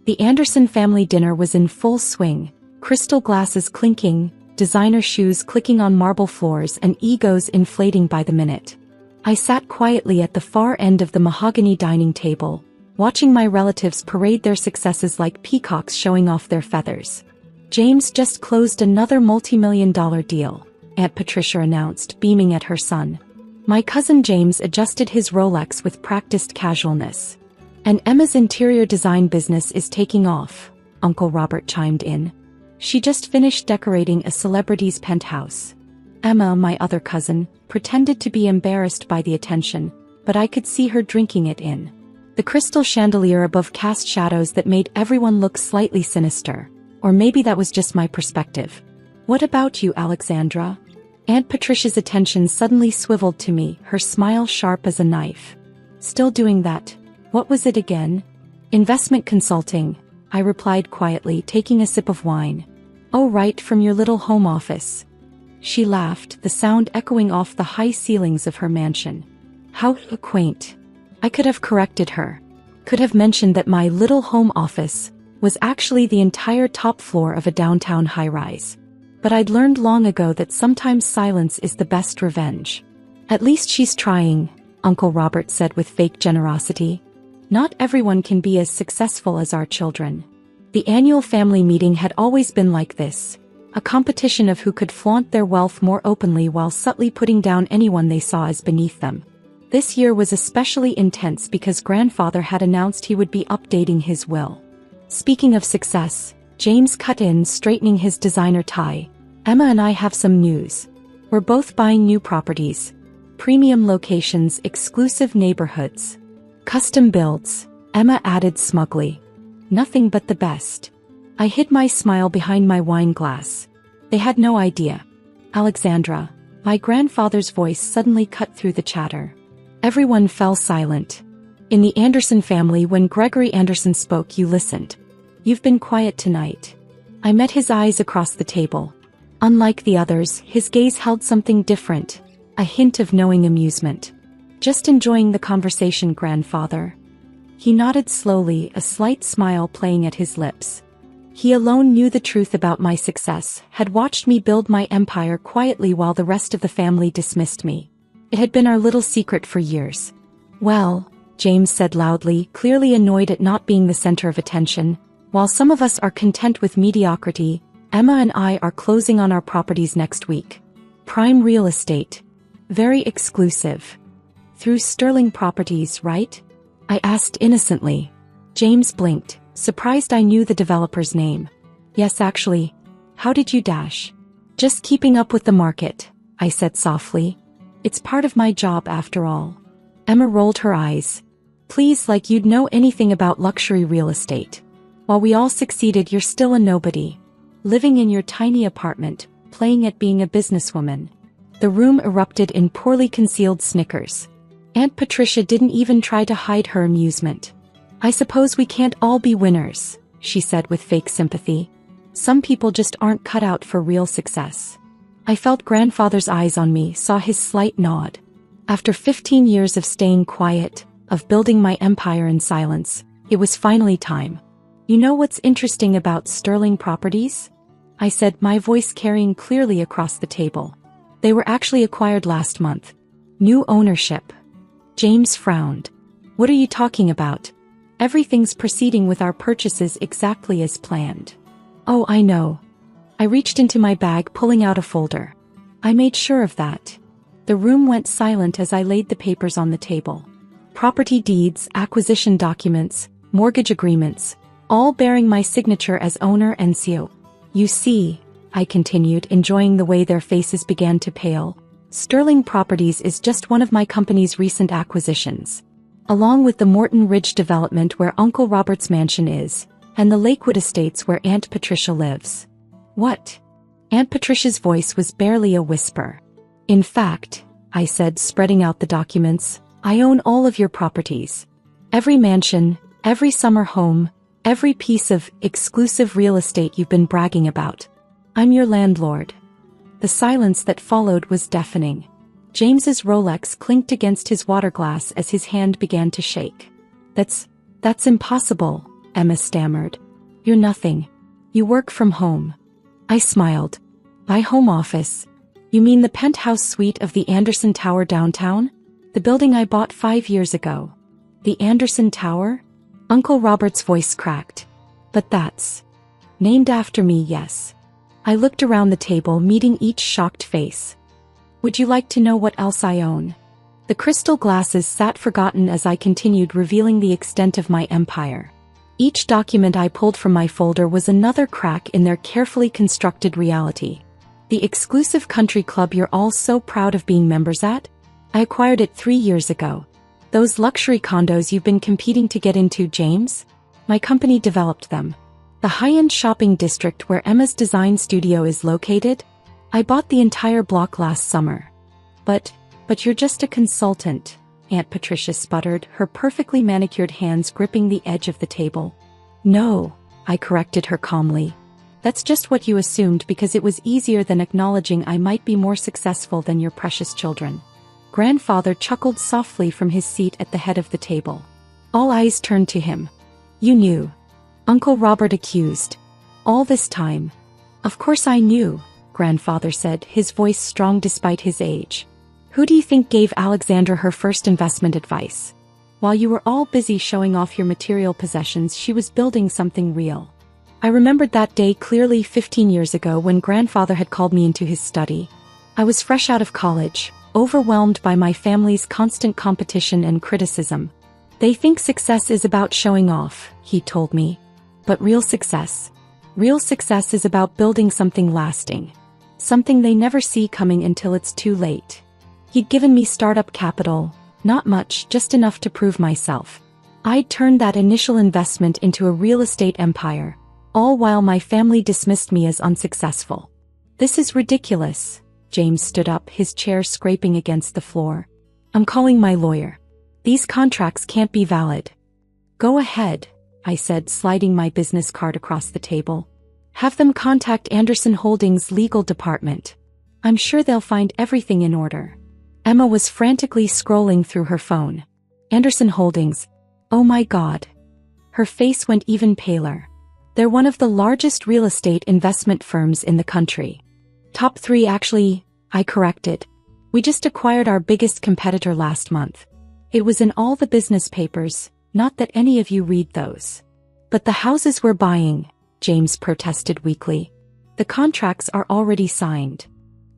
The Anderson family dinner was in full swing, crystal glasses clinking, designer shoes clicking on marble floors and egos inflating by the minute. I sat quietly at the far end of the mahogany dining table, watching my relatives parade their successes like peacocks showing off their feathers. James just closed another multi-million-dollar deal, Aunt Patricia announced, beaming at her son. My cousin James adjusted his Rolex with practiced casualness. And Emma's interior design business is taking off, Uncle Robert chimed in. She just finished decorating a celebrity's penthouse. Emma, my other cousin, pretended to be embarrassed by the attention, but I could see her drinking it in. The crystal chandelier above cast shadows that made everyone look slightly sinister. Or maybe that was just my perspective. What about you, Alexandra? Aunt Patricia's attention suddenly swiveled to me, her smile sharp as a knife. Still doing that? What was it again? Investment consulting, I replied quietly, taking a sip of wine. Oh, right, from your little home office. She laughed, the sound echoing off the high ceilings of her mansion. How quaint. I could have corrected her. Could have mentioned that my little home office was actually the entire top floor of a downtown high-rise. But I'd learned long ago that sometimes silence is the best revenge. At least she's trying, Uncle Robert said with fake generosity. Not everyone can be as successful as our children. The annual family meeting had always been like this, a competition of who could flaunt their wealth more openly while subtly putting down anyone they saw as beneath them. This year was especially intense because Grandfather had announced he would be updating his will. Speaking of success, James cut in, straightening his designer tie. Emma and I have some news. We're both buying new properties. Premium locations, exclusive neighborhoods. Custom builds, Emma added smugly. Nothing but the best. I hid my smile behind my wine glass. They had no idea. Alexandra, my grandfather's voice suddenly cut through the chatter. Everyone fell silent. In the Anderson family, when Gregory Anderson spoke, you listened. You've been quiet tonight. I met his eyes across the table. Unlike the others, his gaze held something different, a hint of knowing amusement. Just enjoying the conversation, Grandfather. He nodded slowly, a slight smile playing at his lips. He alone knew the truth about my success, had watched me build my empire quietly while the rest of the family dismissed me. It had been our little secret for years. Well, James said loudly, clearly annoyed at not being the center of attention, while some of us are content with mediocrity, Emma and I are closing on our properties next week. Prime real estate. Very exclusive. Through Sterling Properties, right? I asked innocently. James blinked, surprised I knew the developer's name. Yes, actually. How did you dash? Just keeping up with the market, I said softly. It's part of my job after all. Emma rolled her eyes. Please, like you'd know anything about luxury real estate. While we all succeeded, you're still a nobody. Living in your tiny apartment, playing at being a businesswoman. The room erupted in poorly concealed snickers. Aunt Patricia didn't even try to hide her amusement. I suppose we can't all be winners, she said with fake sympathy. Some people just aren't cut out for real success. I felt Grandfather's eyes on me, saw his slight nod. After 15 years of staying quiet, of building my empire in silence, it was finally time. You know what's interesting about Sterling Properties? I said, my voice carrying clearly across the table. They were actually acquired last month. New ownership. James frowned. What are you talking about? Everything's proceeding with our purchases exactly as planned. Oh, I know. I reached into my bag, pulling out a folder. I made sure of that. The room went silent as I laid the papers on the table. Property deeds, acquisition documents, mortgage agreements, all bearing my signature as owner and CEO. You see, I continued, enjoying the way their faces began to pale, Sterling Properties is just one of my company's recent acquisitions. Along with the Morton Ridge development where Uncle Robert's mansion is, and the Lakewood Estates where Aunt Patricia lives. What? Aunt Patricia's voice was barely a whisper. In fact, I said, spreading out the documents, I own all of your properties. Every mansion, every summer home, every piece of exclusive real estate you've been bragging about. I'm your landlord. The silence that followed was deafening. James's Rolex clinked against his water glass as his hand began to shake. That's impossible, Emma stammered. You're nothing. You work from home. I smiled. My home office? You mean the penthouse suite of the Anderson Tower downtown? The building I bought 5 years ago. The Anderson Tower? Uncle Robert's voice cracked. But that's named after me, yes. I looked around the table, meeting each shocked face. Would you like to know what else I own? The crystal glasses sat forgotten as I continued, revealing the extent of my empire. Each document I pulled from my folder was another crack in their carefully constructed reality. The exclusive country club you're all so proud of being members at? I acquired it 3 years ago. Those luxury condos you've been competing to get into, James? My company developed them. The high-end shopping district where Emma's design studio is located? I bought the entire block last summer. But you're just a consultant, Aunt Patricia sputtered, her perfectly manicured hands gripping the edge of the table. No, I corrected her calmly. That's just what you assumed because it was easier than acknowledging I might be more successful than your precious children. Grandfather chuckled softly from his seat at the head of the table. All eyes turned to him. You knew. Uncle Robert accused. All this time. Of course I knew, Grandfather said, his voice strong despite his age. Who do you think gave Alexandra her first investment advice? While you were all busy showing off your material possessions, she was building something real. I remembered that day clearly 15 years ago when Grandfather had called me into his study. I was fresh out of college, overwhelmed by my family's constant competition and criticism. They think success is about showing off, he told me. But real success is about building something lasting. Something they never see coming until it's too late. He'd given me startup capital, not much, just enough to prove myself. I'd turned that initial investment into a real estate empire, all while my family dismissed me as unsuccessful. This is ridiculous. James stood up, his chair scraping against the floor. I'm calling my lawyer. These contracts can't be valid. Go ahead, I said, sliding my business card across the table. Have them contact Anderson Holdings' legal department. I'm sure they'll find everything in order. Emma was frantically scrolling through her phone. Anderson Holdings. Oh my God. Her face went even paler. They're one of the largest real estate investment firms in the country. Top 3 actually, I corrected. We just acquired our biggest competitor last month. It was in all the business papers, not that any of you read those. But the houses we're buying, James protested weakly. The contracts are already signed.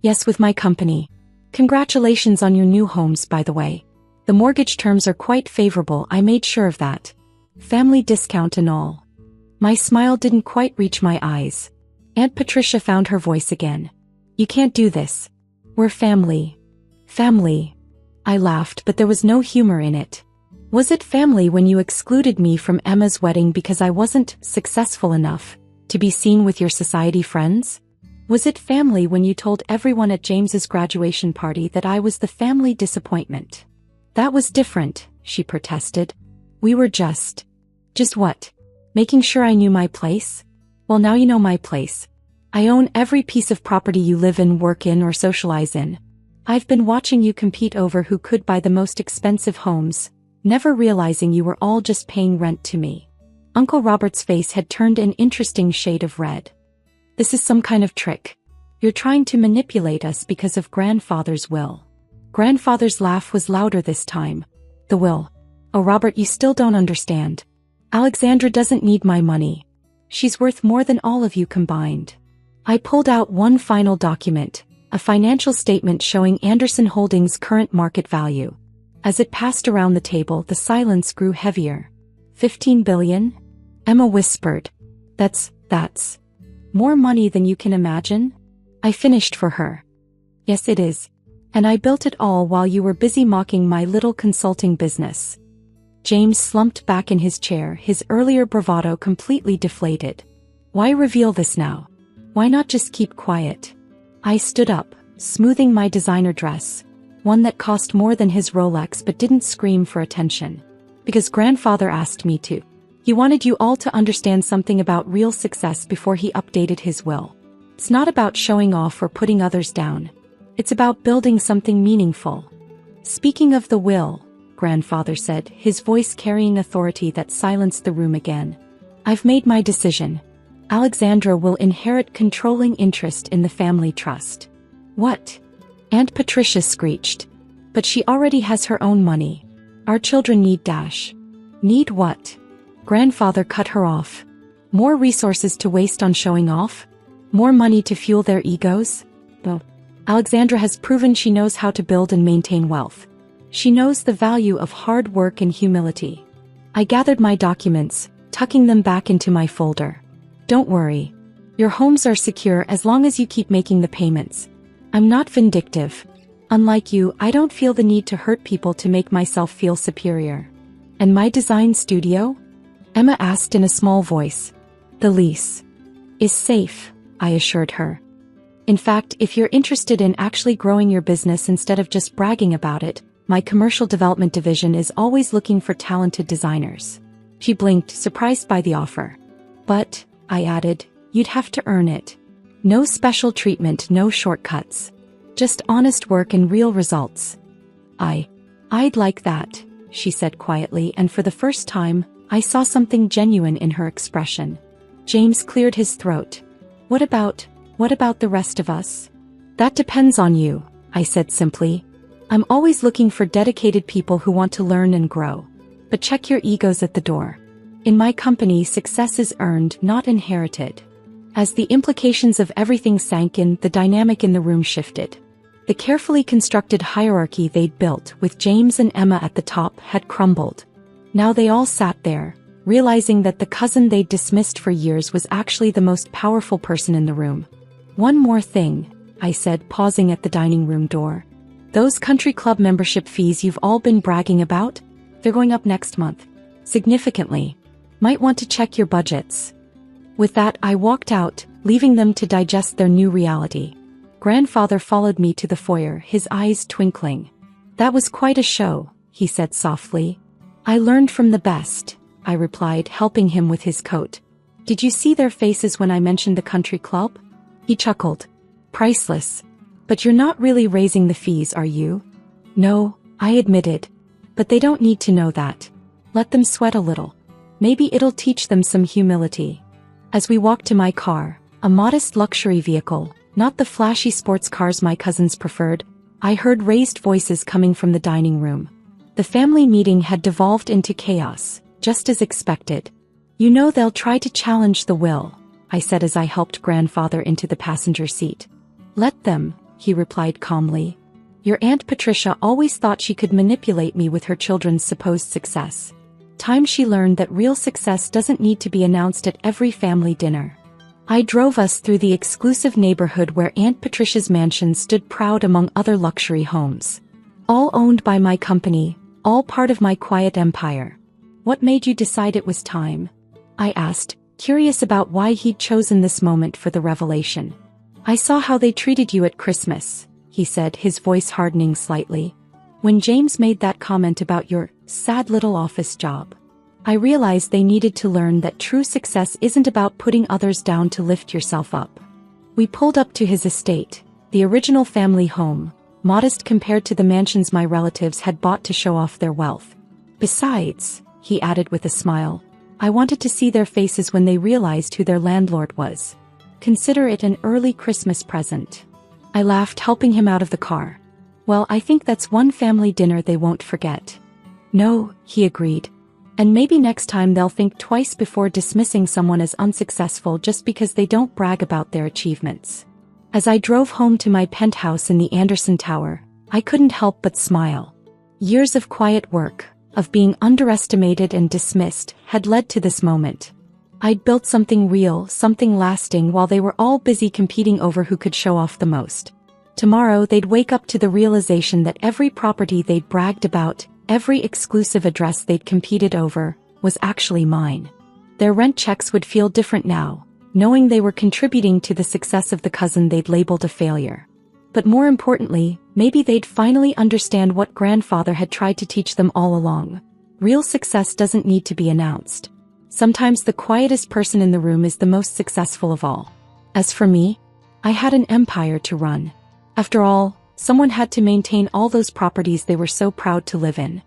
Yes, with my company. Congratulations on your new homes, by the way. The mortgage terms are quite favorable, I made sure of that. Family discount and all. My smile didn't quite reach my eyes. Aunt Patricia found her voice again. You can't do this. We're family. Family. I laughed, but there was no humor in it. Was it family when you excluded me from Emma's wedding because I wasn't successful enough to be seen with your society friends? Was it family when you told everyone at James's graduation party that I was the family disappointment? That was different, she protested. We were just what? Making sure I knew my place? Well, now you know my place. I own every piece of property you live in, work in, or socialize in. I've been watching you compete over who could buy the most expensive homes, never realizing you were all just paying rent to me. Uncle Robert's face had turned an interesting shade of red. This is some kind of trick. You're trying to manipulate us because of Grandfather's will. Grandfather's laugh was louder this time. The will. Oh, Robert, you still don't understand. Alexandra doesn't need my money. She's worth more than all of you combined. I pulled out one final document, a financial statement showing Anderson Holdings' current market value. As it passed around the table, the silence grew heavier. 15 billion? Emma whispered. That's more money than you can imagine? I finished for her. Yes, it is. And I built it all while you were busy mocking my little consulting business. James slumped back in his chair, his earlier bravado completely deflated. Why reveal this now? Why not just keep quiet? I stood up, smoothing my designer dress, one that cost more than his Rolex but didn't scream for attention. Because Grandfather asked me to. He wanted you all to understand something about real success before he updated his will. It's not about showing off or putting others down. It's about building something meaningful. Speaking of the will, Grandfather said, his voice carrying authority that silenced the room again. I've made my decision. Alexandra will inherit controlling interest in the family trust. What? Aunt Patricia screeched. But she already has her own money. Our children need dash. Need what? Grandfather cut her off. More resources to waste on showing off? More money to fuel their egos? Well, Alexandra has proven she knows how to build and maintain wealth. She knows the value of hard work and humility. I gathered my documents, tucking them back into my folder. Don't worry. Your homes are secure as long as you keep making the payments. I'm not vindictive. Unlike you, I don't feel the need to hurt people to make myself feel superior. And my design studio? Emma asked in a small voice. The lease is safe, I assured her. In fact, if you're interested in actually growing your business instead of just bragging about it, my commercial development division is always looking for talented designers. She blinked, surprised by the offer. But, I added, you'd have to earn it. No special treatment, no shortcuts. Just honest work and real results. I'd like that, she said quietly, and for the first time, I saw something genuine in her expression. James cleared his throat. What about the rest of us? That depends on you, I said simply. I'm always looking for dedicated people who want to learn and grow. But check your egos at the door. In my company, success is earned, not inherited. As the implications of everything sank in, the dynamic in the room shifted. The carefully constructed hierarchy they'd built, with James and Emma at the top, had crumbled. Now they all sat there, realizing that the cousin they'd dismissed for years was actually the most powerful person in the room. One more thing, I said, pausing at the dining room door. Those country club membership fees you've all been bragging about? They're going up next month. Significantly. Might want to check your budgets. With that, I walked out, leaving them to digest their new reality. Grandfather followed me to the foyer, his eyes twinkling. That was quite a show, he said softly. I learned from the best, I replied, helping him with his coat. Did you see their faces when I mentioned the country club? He chuckled. Priceless. But you're not really raising the fees, are you? No, I admitted. But they don't need to know that. Let them sweat a little. Maybe it'll teach them some humility. As we walked to my car, a modest luxury vehicle, not the flashy sports cars my cousins preferred, I heard raised voices coming from the dining room. The family meeting had devolved into chaos, just as expected. You know they'll try to challenge the will, I said as I helped Grandfather into the passenger seat. Let them, he replied calmly. Your Aunt Patricia always thought she could manipulate me with her children's supposed success. Time she learned that real success doesn't need to be announced at every family dinner. I drove us through the exclusive neighborhood where Aunt Patricia's mansion stood proud among other luxury homes. All owned by my company, all part of my quiet empire. What made you decide it was time? I asked, curious about why he'd chosen this moment for the revelation. I saw how they treated you at Christmas, he said, his voice hardening slightly. When James made that comment about your sad little office job, I realized they needed to learn that true success isn't about putting others down to lift yourself up. We pulled up to his estate, the original family home, modest compared to the mansions my relatives had bought to show off their wealth. Besides, he added with a smile, I wanted to see their faces when they realized who their landlord was. Consider it an early Christmas present. I laughed, helping him out of the car. Well, I think that's one family dinner they won't forget. No, he agreed. And maybe next time they'll think twice before dismissing someone as unsuccessful just because they don't brag about their achievements. As I drove home to my penthouse in the Anderson Tower, I couldn't help but smile. Years of quiet work, of being underestimated and dismissed, had led to this moment. I'd built something real, something lasting, while they were all busy competing over who could show off the most. Tomorrow they'd wake up to the realization that every property they'd bragged about, every exclusive address they'd competed over, was actually mine. Their rent checks would feel different now, knowing they were contributing to the success of the cousin they'd labeled a failure. But more importantly, maybe they'd finally understand what Grandfather had tried to teach them all along. Real success doesn't need to be announced. Sometimes the quietest person in the room is the most successful of all. As for me, I had an empire to run. After all, someone had to maintain all those properties they were so proud to live in.